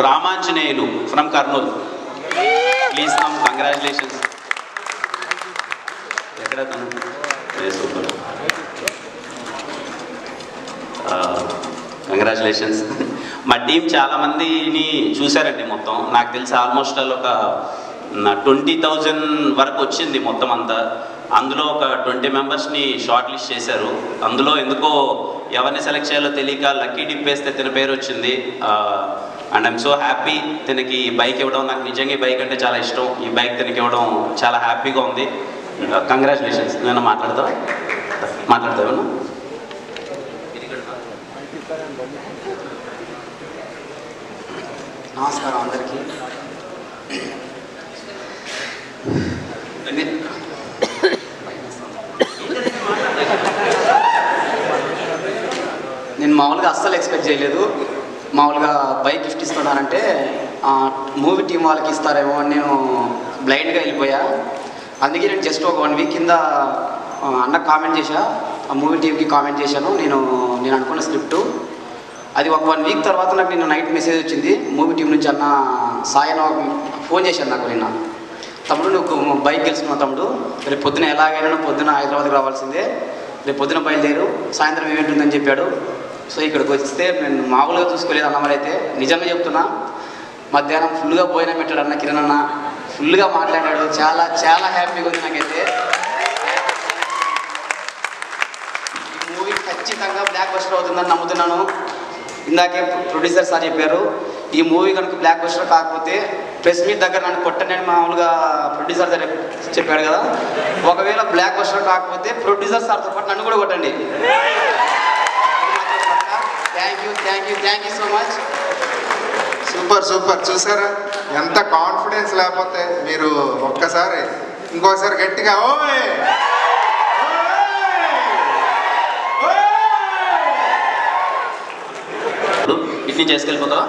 Ramanjaneyulu from Kurnool. Please come. Congratulations. ఎక్కడ తను? Super. Congratulations. మా టీం చాలామందిని చూశారండి. మొత్తం నాకు తెలిసి ఆల్మోస్ట్ ఒక 20,000 వరకు వచ్చింది మొత్తం అంతా. అందులో ఒక 20 మెంబర్స్ని షార్ట్ లిస్ట్ చేశారు. అందులో ఎందుకో ఎవరిని సెలెక్ట్ చేయాలో తెలియక లక్కీ డిప్ వేస్తే తిన పేరు వచ్చింది. And I'm so happy. తినకి బైక్ ఇవ్వడం, నాకు నిజంగా ఈ బైక్ అంటే చాలా ఇష్టం. ఈ బైక్ తినకి ఇవ్వడం చాలా హ్యాపీగా ఉంది. కంగ్రాచులేషన్స్. నేను మాట్లాడతావా? నమస్కారం అందరికీ. నేను మామూలుగా అస్సలు ఎక్స్పెక్ట్ చేయలేదు. మామూలుగా బైక్ గిఫ్ట్ ఇస్తున్నారంటే మూవీ టీం వాళ్ళకి ఇస్తారేమో అని నేను బ్లైండ్గా వెళ్ళిపోయా. అందుకే నేను జస్ట్ ఒక 1 వీక్ కింద అన్న కామెంట్ చేశా, ఆ మూవీ టీంకి కామెంట్ చేశాను. నేను అనుకున్న స్క్రిప్టు అది ఒక 1 వీక్ తర్వాత నాకు నిన్న నైట్ మెసేజ్ వచ్చింది మూవీ టీం నుంచి. అన్న సాయన ఫోన్ చేశాను నాకు నిన్న. తమ్ముడు నువ్వు బైక్ గెలుచుకున్నావు తమ్ముడు, రేపు పొద్దున ఎలాగైనా పొద్దున హైదరాబాద్కి రావాల్సిందే, రేపు పొద్దున బయలుదేరు, సాయంత్రం ఈవెంట్ ఉందని చెప్పాడు. సో ఇక్కడికి వస్తే నేను మామూలుగా చూసుకోలేదు అన్న. మరి అయితే నిజంగా చెప్తున్నా, మధ్యాహ్నం ఫుల్గా భోజనం పెట్టాడు అన్న కిరణ్ అన్న, ఫుల్గా మాట్లాడాడు. చాలా చాలా హ్యాపీగా ఉంది నాకైతే. ఈ మూవీ ఖచ్చితంగా బ్లాక్ బస్టర్ అవుతుందని నమ్ముతున్నాను. ఇందాకే ప్రొడ్యూసర్ సార్ చెప్పారు, ఈ మూవీ కనుక బ్లాక్ బస్టర్ కాకపోతే ప్రెస్ మీట్ దగ్గర నన్ను కొట్టండి అని మామూలుగా ప్రొడ్యూసర్ సార్ చెప్పాడు కదా. ఒకవేళ బ్లాక్ బస్టర్ కాకపోతే ప్రొడ్యూసర్ సార్తో పాటు నన్ను కూడా కొట్టండి. Thank you so much. Super. చూసారా ఎంత కాన్ఫిడెన్స్ లేకపోతే మీరు ఒక్కసారి ఇంకోసారి గట్టిగా ఓయ్ ఇట్ని చేసుకెళ్ళిపోతావా?